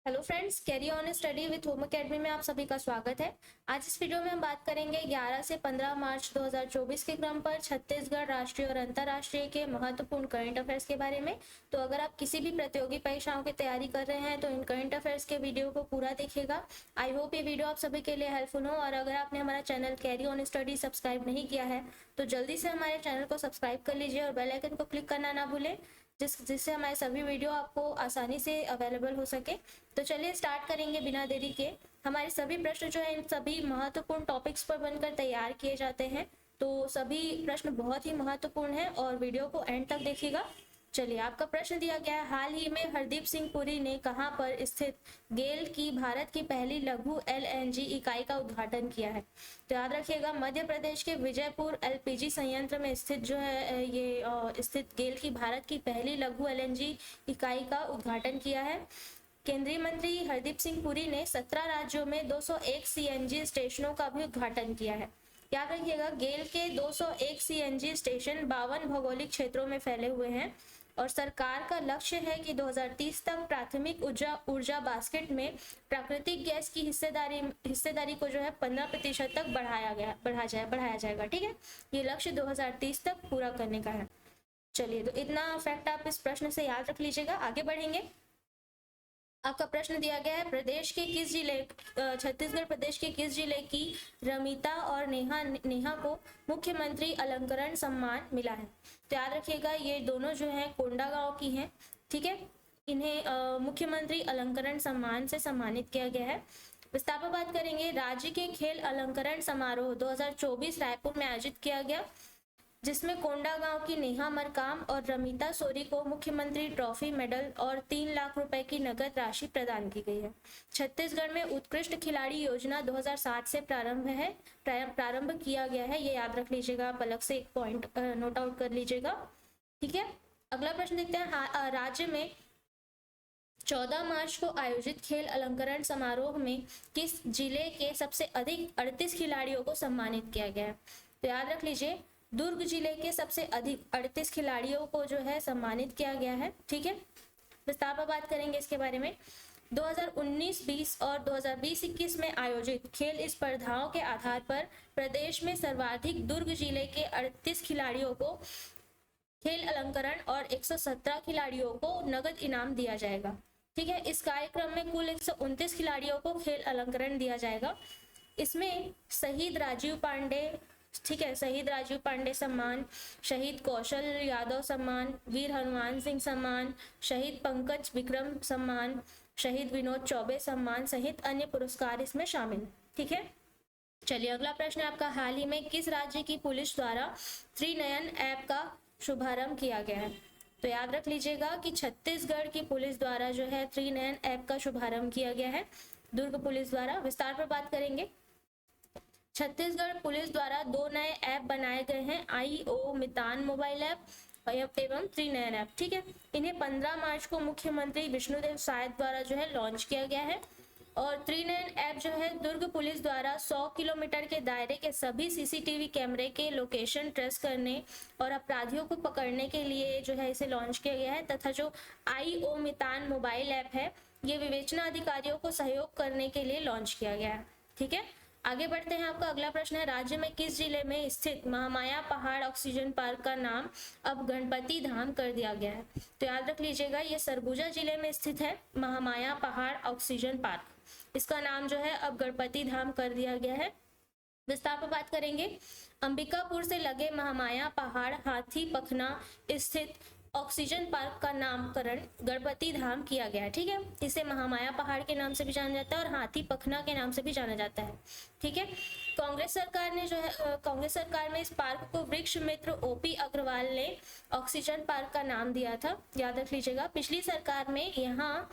Hello friends, carry on study with home academy में आप सभी का स्वागत है। आज इस वीडियो में हम बात करेंगे 11 से 15 मार्च 2024 के क्रम पर छत्तीसगढ़ राष्ट्रीय और अंतर्राष्ट्रीय के महत्वपूर्ण करंट अफेयर्स के बारे में। तो अगर आप किसी भी प्रतियोगी परीक्षाओं की तैयारी कर रहे हैं तो इन करंट अफेयर्स के वीडियो को पूरा देखिएगा। आई होप ये वीडियो आप सभी के लिए हेल्पफुल हो। और अगर आपने हमारा channel carry on study subscribe नहीं किया है तो जल्दी से हमारे चैनल को सब्सक्राइब कर लीजिए और बेल आइकन को क्लिक करना ना भूलें, जिससे हमारे सभी वीडियो आपको आसानी से अवेलेबल हो सके। तो चलिए स्टार्ट करेंगे बिना देरी के। हमारे सभी प्रश्न जो है इन सभी महत्वपूर्ण टॉपिक्स पर बनकर तैयार किए जाते हैं, तो सभी प्रश्न बहुत ही महत्वपूर्ण हैं और वीडियो को एंड तक देखिएगा। चलिए, आपका प्रश्न दिया गया है, हाल ही में हरदीप सिंह पुरी ने कहां पर स्थित गेल की भारत की पहली लघु एलएनजी इकाई का उद्घाटन किया है। तो याद रखिएगा, मध्य प्रदेश के विजयपुर एलपीजी संयंत्र में स्थित जो है ये स्थित गेल की भारत की पहली लघु एलएनजी इकाई का उद्घाटन किया है। केंद्रीय मंत्री हरदीप सिंह पुरी ने 17 राज्यों में 201 सीएनजी स्टेशनों का भी उद्घाटन किया है। याद रखिएगा, गेल के 201 सीएनजी स्टेशन 52 भौगोलिक क्षेत्रों में फैले हुए हैं और सरकार का लक्ष्य है कि 2030 तक प्राथमिक ऊर्जा बास्केट में प्राकृतिक गैस की हिस्सेदारी को जो है 15% तक बढ़ाया जाएगा। ठीक है, ये लक्ष्य 2030 तक पूरा करने का है। चलिए, तो इतना फैक्ट आप इस प्रश्न से याद रख लीजिएगा। आगे बढ़ेंगे। आपका प्रश्न दिया गया है, छत्तीसगढ़ प्रदेश के किस जिले की रमिता और नेहा को मुख्यमंत्री अलंकरण सम्मान मिला है। तो याद रखिएगा, ये दोनों जो है कोंडागांव की हैं। ठीक है, इन्हें मुख्यमंत्री अलंकरण सम्मान से सम्मानित किया गया है। विस्तार पर बात करेंगे। राज्य के खेल अलंकरण समारोह 2024 रायपुर में आयोजित किया गया, जिसमें कोंडागांव की नेहा मरकाम और रमिता सोरी को मुख्यमंत्री ट्रॉफी, मेडल और 3 लाख रुपए की नगद राशि प्रदान की गई है। छत्तीसगढ़ में उत्कृष्ट खिलाड़ी योजना 2007 से प्रारंभ किया गया है। ये याद रख लीजिएगा, आप अलग से एक पॉइंट नोट आउट कर लीजिएगा। ठीक है, अगला प्रश्न देखते हैं। राज्य में 14 मार्च को आयोजित खेल अलंकरण समारोह में किस जिले के सबसे अधिक 38 खिलाड़ियों को सम्मानित किया गया है। तो याद रख लीजिए, दुर्ग जिले के सबसे अधिक 38 खिलाड़ियों को जो है सम्मानित किया गया है। ठीक है, विस्तार पर बात करेंगे इसके बारे में। 2019-20 और 2020-21 में आयोजित खेल स्पर्धाओं के आधार पर प्रदेश में सर्वाधिक दुर्ग जिले के 38 खिलाड़ियों को खेल अलंकरण और 117 खिलाड़ियों को नगद इनाम दिया जाएगा। ठीक है, इस कार्यक्रम में कुल 129 खिलाड़ियों को खेल अलंकरण दिया जाएगा। इसमें शहीद राजीव पांडे सम्मान, शहीद कौशल यादव सम्मान, वीर हनुमान सिंह सम्मान, शहीद पंकज विक्रम सम्मान, शहीद विनोद चौबे सम्मान सहित अन्य पुरस्कार इसमें शामिल। ठीक है, चलिए अगला प्रश्न है आपका, हाल ही में किस राज्य की पुलिस द्वारा त्रिनयन ऐप का शुभारंभ किया गया है। तो याद रख लीजिएगा कि छत्तीसगढ़ की पुलिस द्वारा जो है त्रिनयन ऐप का शुभारंभ किया गया है, दुर्ग पुलिस द्वारा। विस्तार पर बात करेंगे। छत्तीसगढ़ पुलिस द्वारा 2 नए ऐप बनाए गए हैं, IO मितान मोबाइल ऐप एवं त्रिनयन ऐप। ठीक है, इन्हें 15 मार्च को मुख्यमंत्री विष्णुदेव साय द्वारा जो है लॉन्च किया गया है। और त्रिनयन ऐप जो है दुर्ग पुलिस द्वारा 100 किलोमीटर के दायरे के सभी CCTV कैमरे के लोकेशन ट्रेस करने और अपराधियों को पकड़ने के लिए जो है इसे लॉन्च किया गया है। तथा जो IO मितान मोबाइल ऐप है, ये विवेचना अधिकारियों को सहयोग करने के लिए लॉन्च किया गया है। ठीक है, आगे बढ़ते हैं। आपका अगला प्रश्न है, राज्य में किस जिले में स्थित महामाया पहाड़ ऑक्सीजन पार्क का नाम अब गणपति धाम कर दिया गया है। तो याद रख लीजिएगा, ये सरगुजा जिले में स्थित है महामाया पहाड़ ऑक्सीजन पार्क। इसका नाम जो है अब गणपति धाम कर दिया गया है। विस्तार पर बात करेंगे। अंबिकापुर से लगे महामाया पहाड़ हाथी पखना स्थित ऑक्सीजन पार्क का नामकरण गणपति धाम किया गया है। ठीक है, इसे महामाया पहाड़ के नाम से भी जाना जाता है और हाथी पखना के नाम से भी जाना जाता है। ठीक है, कांग्रेस सरकार में इस पार्क को वृक्ष मित्र OP अग्रवाल ने ऑक्सीजन पार्क का नाम दिया था। याद रख लीजिएगा, पिछली सरकार में यहाँ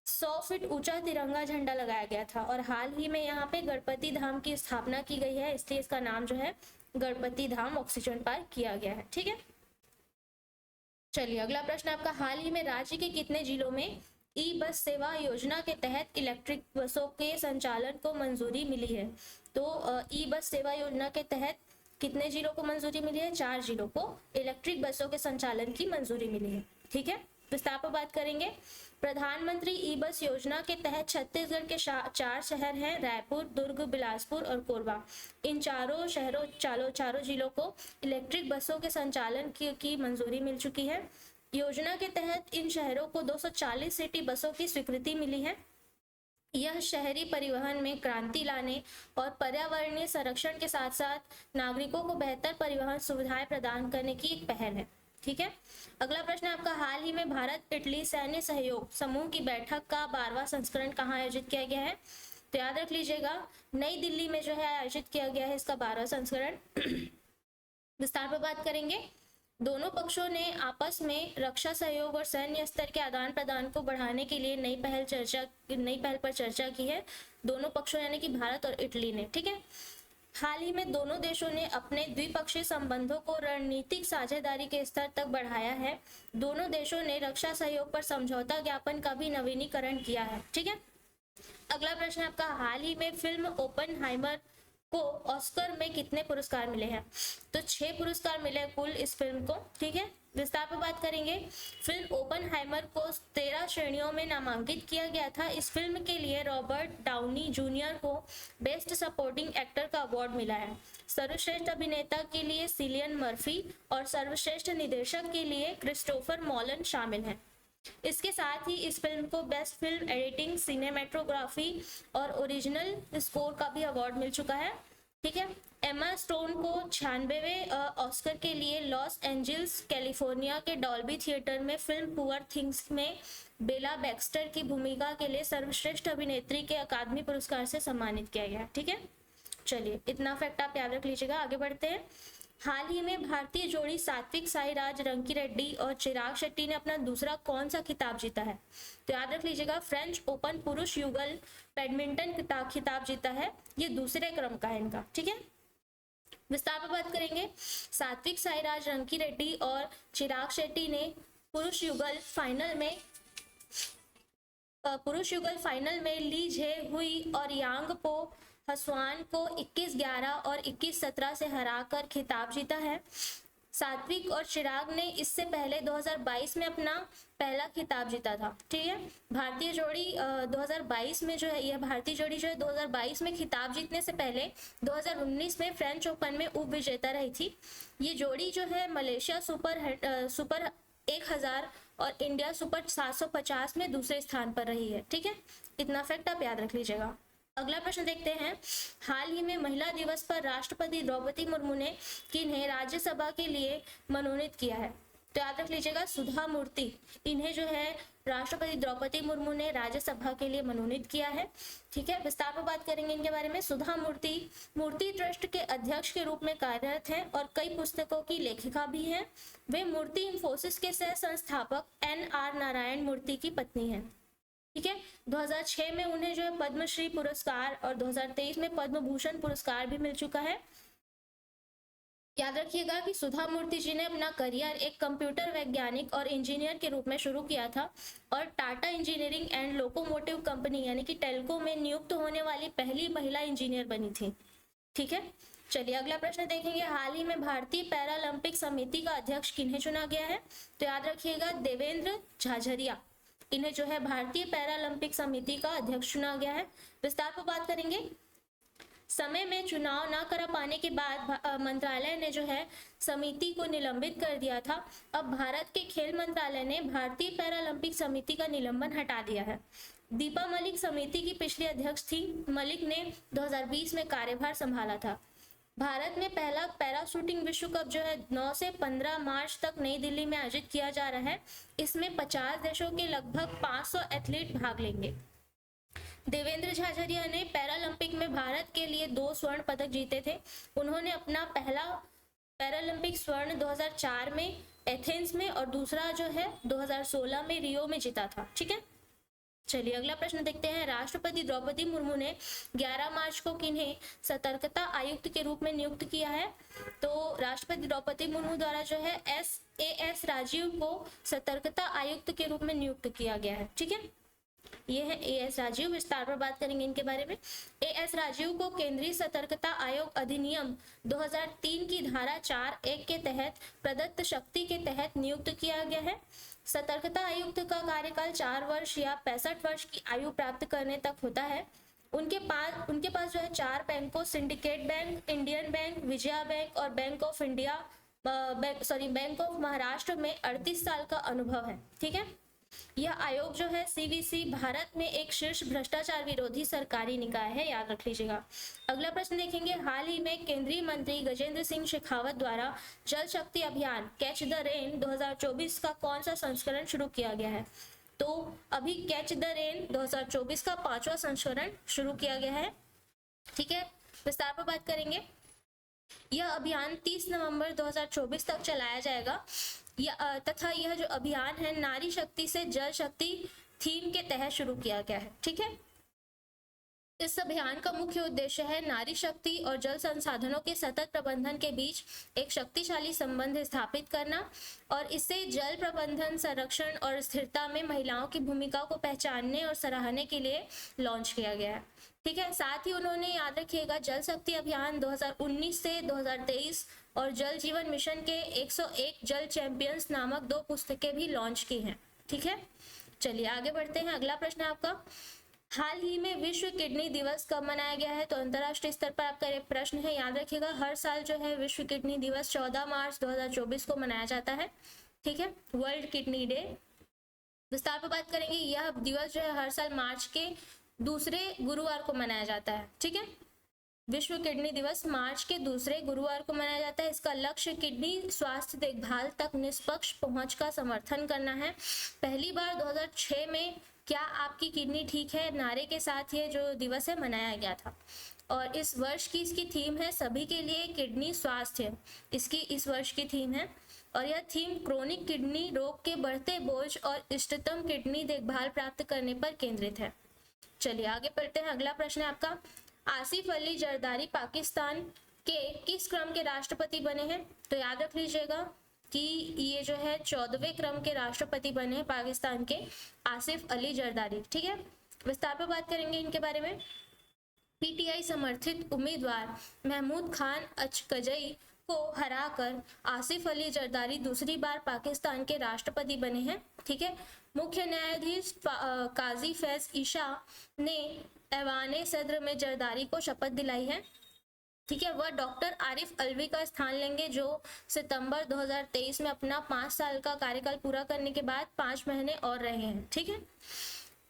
100 फीट ऊंचा तिरंगा झंडा लगाया गया था और हाल ही में यहाँ पे गणपति धाम की स्थापना की गई है, इसलिए इसका नाम जो है गणपति धाम ऑक्सीजन पार्क किया गया है। ठीक है, चलिए अगला प्रश्न आपका, हाल ही में राज्य के कितने जिलों में बस सेवा योजना के तहत इलेक्ट्रिक बसों के संचालन को मंजूरी मिली है। तो बस सेवा योजना के तहत कितने जिलों को मंजूरी मिली है? 4 जिलों को इलेक्ट्रिक बसों के संचालन की मंजूरी मिली है। ठीक है, विस्तार पर बात करेंगे। प्रधानमंत्री ई बस योजना के तहत छत्तीसगढ़ के 4 शहर हैं, रायपुर, दुर्ग, बिलासपुर और कोरबा। इन चारों जिलों को इलेक्ट्रिक बसों के संचालन की मंजूरी मिल चुकी है। योजना के तहत इन शहरों को 240 सिटी बसों की स्वीकृति मिली है। यह शहरी परिवहन में क्रांति लाने और पर्यावरणीय संरक्षण के साथ साथ नागरिकों को बेहतर परिवहन सुविधाएं प्रदान करने की एक पहल है। ठीक है, अगला प्रश्न आपका, हाल ही में भारत इटली सैन्य सहयोग समूह की बैठक का 12वां संस्करण कहाँ आयोजित किया गया है? तो याद रख लीजिएगा, नई दिल्ली में जो है आयोजित किया गया है इसका 12वां संस्करण। विस्तार पर बात करेंगे। दोनों पक्षों ने आपस में रक्षा सहयोग और सैन्य स्तर के आदान प्रदान को बढ़ाने के लिए नई पहल पर चर्चा की है। दोनों पक्षों यानी कि भारत और इटली ने। ठीक है, हाल ही में दोनों देशों ने अपने द्विपक्षीय संबंधों को रणनीतिक साझेदारी के स्तर तक बढ़ाया है। दोनों देशों ने रक्षा सहयोग पर समझौता ज्ञापन का भी नवीनीकरण किया है। ठीक है, अगला प्रश्न आपका, हाल ही में फिल्म ओपनहाइमर को ऑस्कर में कितने पुरस्कार मिले हैं? तो 6 पुरस्कार मिले कुल इस फिल्म को। ठीक है, विस्तार पर बात करेंगे। फिल्म ओपनहाइमर को 13 श्रेणियों में नामांकित किया गया था। इस फिल्म के लिए रॉबर्ट डाउनी जूनियर को बेस्ट सपोर्टिंग एक्टर का अवार्ड मिला है। सर्वश्रेष्ठ अभिनेता के लिए सिलियन मर्फी और सर्वश्रेष्ठ निर्देशक के लिए क्रिस्टोफर नॉलन शामिल हैं। इसके साथ ही इस फिल्म को बेस्ट फिल्म एडिटिंग, सिनेमेटोग्राफी और ओरिजिनल स्कोर का भी अवार्ड मिल चुका है। ठीक है, एमा स्टोन को 96वें ऑस्कर के लिए लॉस एंजल्स कैलिफोर्निया के डॉल्बी थिएटर में फिल्म पुअर थिंग्स में बेला बैक्स्टर की भूमिका के लिए सर्वश्रेष्ठ अभिनेत्री के अकादमी पुरस्कार से सम्मानित किया गया। ठीक है, चलिए इतना फैक्ट आप याद रख लीजिएगा। आगे बढ़ते हैं। हाल ही में भारतीय जोड़ी सात्विक साईराज रंकीरेड्डी और चिराग शेट्टी ने अपना दूसरा कौन सा खिताब जीता है? तो याद रख लीजिएगा, फ्रेंच ओपन पुरुष युगल बैडमिंटन खिताब जीता है। ये दूसरे क्रम का है इनका। ठीक है, विस्तार पर बात करेंगे। सात्विक साईराज रंकीरेड्डी और चिराग शेट्टी ने पुरुष युगल फाइनल में ली जे हुई और यांग पो हसवान को 21-11 और 21-17 से हराकर खिताब जीता है। सात्विक और चिराग ने इससे पहले 2022 में अपना पहला खिताब जीता था। ठीक है, भारतीय जोड़ी 2022 में जो है, यह भारतीय जोड़ी जो है 2022 में खिताब जीतने से पहले 2019 में फ्रेंच ओपन में उप विजेता रही थी। ये जोड़ी जो है मलेशिया सुपर 1000 और इंडिया सुपर 750 में दूसरे स्थान पर रही है। ठीक है, इतना फैक्ट आप याद रख लीजिएगा। अगला प्रश्न देखते हैं। हाल ही में महिला दिवस पर राष्ट्रपति द्रौपदी मुर्मू ने किन्हें राज्यसभा के लिए मनोनीत किया है? तो याद रख लीजिएगा, सुधा मूर्ति, इन्हें जो है राष्ट्रपति द्रौपदी मुर्मू ने राज्यसभा के लिए मनोनीत किया है। ठीक है, विस्तार पर बात करेंगे इनके बारे में। सुधा मूर्ति ट्रस्ट के अध्यक्ष के रूप में कार्यरत हैं और कई पुस्तकों की लेखिका भी हैं। वे मूर्ति इंफोसिस के सह संस्थापक NR नारायण मूर्ति की पत्नी हैं। ठीक है, 2006 में उन्हें जो है पद्मश्री पुरस्कार और 2023 में पद्म भूषण पुरस्कार भी मिल चुका है। याद रखिएगा कि सुधा मूर्ति जी ने अपना करियर एक कंप्यूटर वैज्ञानिक और इंजीनियर के रूप में शुरू किया था और Tata engineering and locomotive company यानी कि टेल्को में नियुक्त होने वाली पहली महिला इंजीनियर बनी थी। ठीक है, चलिए अगला प्रश्न देखेंगे। हाल ही में भारतीय पैरालंपिक समिति का अध्यक्ष किन्हें चुना गया है? तो याद रखिएगा, देवेंद्र झाझरिया, इन्हें जो है भारतीय पैरालंपिक समिति का अध्यक्ष चुना गया है। विस्तार पर बात करेंगे। समय में चुनाव न करा पाने के बाद मंत्रालय ने जो है समिति को निलंबित कर दिया था। अब भारत के खेल मंत्रालय ने भारतीय पैरालंपिक समिति का निलंबन हटा दिया है। दीपा मलिक समिति की पिछली अध्यक्ष थी। मलिक ने 2020 में कार्यभार संभाला था। भारत में पहला पैरा शूटिंग विश्व कप जो है 9 से 15 मार्च तक नई दिल्ली में आयोजित किया जा रहा है। इसमें 50 देशों के लगभग 500 एथलीट भाग लेंगे। देवेंद्र झाझरिया ने पैरालंपिक में भारत के लिए 2 स्वर्ण पदक जीते थे। उन्होंने अपना पहला पैरालंपिक स्वर्ण 2004 में एथेंस में और दूसरा जो है 2016 में रियो में जीता था। ठीक है, चलिए अगला प्रश्न देखते हैं। राष्ट्रपति द्रौपदी मुर्मू ने 11 मार्च को किन्हें सतर्कता आयुक्त के रूप में नियुक्त किया है? तो राष्ट्रपति द्रौपदी मुर्मू द्वारा जो है SAS राजीव को सतर्कता आयुक्त के रूप में नियुक्त किया गया है। ठीक है, ये है AS राजीव। विस्तार पर बात करेंगे इनके बारे में। AS राजीव को केंद्रीय सतर्कता आयोग अधिनियम 2003 की धारा 4(1) के तहत प्रदत्त शक्ति के तहत नियुक्त किया गया है। सतर्कता आयुक्त का कार्यकाल 4 वर्ष या 65 वर्ष की आयु प्राप्त करने तक होता है। उनके पास जो है 4 बैंकों, syndicate bank, Indian bank, Vijaya bank और बैंक ऑफ महाराष्ट्र में 38 साल का अनुभव है। ठीक है, यह आयोग जो है CVC भारत में एक शीर्ष भ्रष्टाचार विरोधी सरकारी निकाय है, याद रख लीजिएगा। अगला प्रश्न देखेंगे, हाल ही में केंद्रीय मंत्री गजेंद्र सिंह शेखावत द्वारा जल शक्ति अभियान कैच द रेन 2024 का कौन सा संस्करण शुरू किया गया है? तो अभी कैच द रेन 2024 का 5वां संस्करण शुरू किया गया है। ठीक है, विस्तार पर बात करेंगे। यह अभियान 30 नवंबर 2024 तक चलाया जाएगा तथा यह जो अभियान है नारी शक्ति से जल शक्ति थीम के तहत शुरू किया गया है। ठीक है, इस अभियान का मुख्य उद्देश्य है नारी शक्ति और जल संसाधनों के सतत प्रबंधन के बीच एक शक्तिशाली संबंध स्थापित करना और इससे जल प्रबंधन, संरक्षण और स्थिरता में महिलाओं की भूमिका को पहचानने और सराहने के लिए लॉन्च किया गया है। ठीक है, साथ ही उन्होंने, याद रखिएगा, जल शक्ति अभियान 2019 से 2023 और जल जीवन मिशन के 101 जल चैंपियंस नामक 2 पुस्तकें भी लॉन्च की हैं। ठीक है, चलिए आगे बढ़ते हैं। अगला प्रश्न है आपका, हाल ही में विश्व किडनी दिवस कब मनाया गया है? तो अंतरराष्ट्रीय स्तर पर आपका ये प्रश्न है, याद रखिएगा। हर साल जो है विश्व किडनी दिवस 14 मार्च 2024 को मनाया जाता है। ठीक है, वर्ल्ड किडनी डे। विस्तार पर बात करेंगे, यह दिवस जो है हर साल मार्च के दूसरे गुरुवार को मनाया जाता है। ठीक है, विश्व किडनी दिवस मार्च के दूसरे गुरुवार को मनाया जाता है। इसका लक्ष्य किडनी स्वास्थ्य देखभाल तक निष्पक्ष पहुंच का समर्थन करना है। पहली बार 2006 में क्या आपकी किडनी ठीक है नारे के साथ ये जो दिवस है मनाया गया था और इस वर्ष की इसकी थीम है सभी के लिए किडनी स्वास्थ्य। इसकी इस वर्ष की थीम है और यह थीम क्रोनिक किडनी रोग के बढ़ते बोझ और इष्टतम किडनी देखभाल प्राप्त करने पर केंद्रित है। चलिए आगे बढ़ते हैं। अगला प्रश्न है आपका, आसिफ अली जरदारी पाकिस्तान के किस क्रम के राष्ट्रपति बने हैं? तो याद रख लीजिएगा कि ये जो है 14वें क्रम के राष्ट्रपति बने हैं पाकिस्तान के आसिफ अली जरदारी। ठीक है, विस्तार पर बात करेंगे इनके बारे में। PTI समर्थित उम्मीदवार महमूद खान अचकजई को हराकर आसिफ अली जरदारी दूसरी बार पाकिस्तान के राष्ट्रपति बने हैं। ठीक है, मुख्य न्यायाधीश काजी फैज ईशा ने ऐवान सदर में जरदारी को शपथ दिलाई है। ठीक है, वह डॉक्टर आरिफ अलवी का स्थान लेंगे जो सितंबर 2023 में अपना 5 साल का कार्यकाल पूरा करने के बाद 5 महीने और रहे हैं। ठीक है,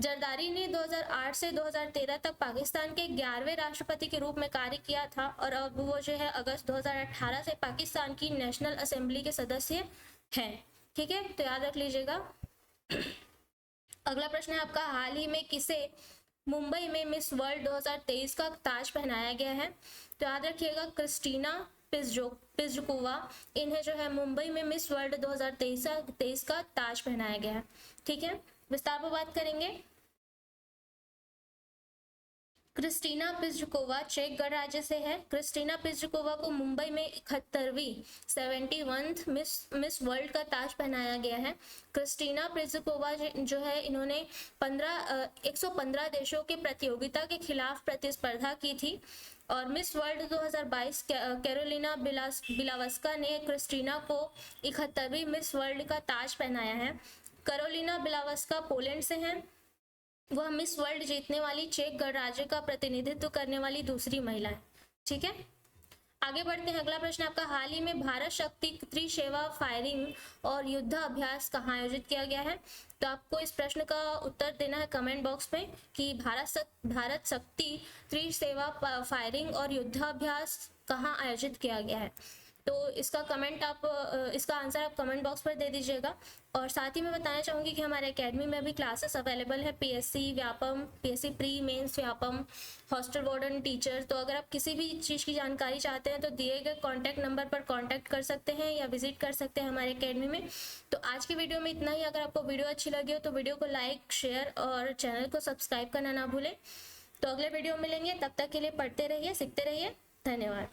जरदारी ने 2008 से 2013 तक पाकिस्तान के 11वें राष्ट्रपति के रूप में कार्य किया था और अब वो जो है अगस्त 2018 से पाकिस्तान की नेशनल असेंबली के सदस्य हैं। ठीक है, तो याद रख लीजिएगा। अगला प्रश्न है आपका, हाल ही में किसे मुंबई में मिस वर्ल्ड 2023 का ताज पहनाया गया है? तो याद रखिएगा, क्रिस्टीना पिज़्ज़कोवा, इन्हें जो है मुंबई में मिस वर्ल्ड 2023 का ताज पहनाया गया है। ठीक है, विस्तार पर बात करेंगे। क्रिस्टीना पिज़्ज़कोवा चेक गणराज्य से है। क्रिस्टीना पिज़्ज़कोवा को मुंबई में 71वीं 71th मिस वर्ल्ड का ताज पहनाया गया है। क्रिस्टीना पिज़्ज़कोवा जो है इन्होंने 115 देशों के प्रतियोगिता के खिलाफ प्रतिस्पर्धा की थी और मिस वर्ल्ड 2022 कैरोलिना बिलावस्का ने क्रिस्टीना को 71वीं मिस वर्ल्ड का ताज पहनाया है। कैरोलिना बिलावस्का पोलैंड से हैं। वह मिस वर्ल्ड जीतने वाली चेक गणराज्य का प्रतिनिधित्व करने वाली दूसरी महिला है। ठीक है, आगे बढ़ते हैं। अगला प्रश्न आपका, हाल ही में भारत शक्ति त्रिसेवा फायरिंग और युद्ध अभ्यास कहाँ आयोजित किया गया है? तो आपको इस प्रश्न का उत्तर देना है कमेंट बॉक्स में कि भारत शक्ति त्रिसेवा फायरिंग और युद्ध अभ्यास कहाँ आयोजित किया गया है। तो इसका आंसर आप कमेंट बॉक्स पर दे दीजिएगा। और साथ ही मैं बताना चाहूँगी कि हमारे एकेडमी में अभी क्लासेस अवेलेबल है, PSC Vyapam, PSC pre mains Vyapam, hostel warden teacher. तो अगर आप किसी भी चीज़ की जानकारी चाहते हैं तो दिए गए कॉन्टैक्ट नंबर पर कॉन्टैक्ट कर सकते हैं या विजिट कर सकते हैं हमारे एकेडमी में। तो आज की वीडियो में इतना ही। अगर आपको वीडियो अच्छी लगी हो तो वीडियो को लाइक, शेयर और चैनल को सब्सक्राइब करना ना भूलें। तो अगले वीडियो में मिलेंगे, तब तक के लिए पढ़ते रहिए, सीखते रहिए। धन्यवाद।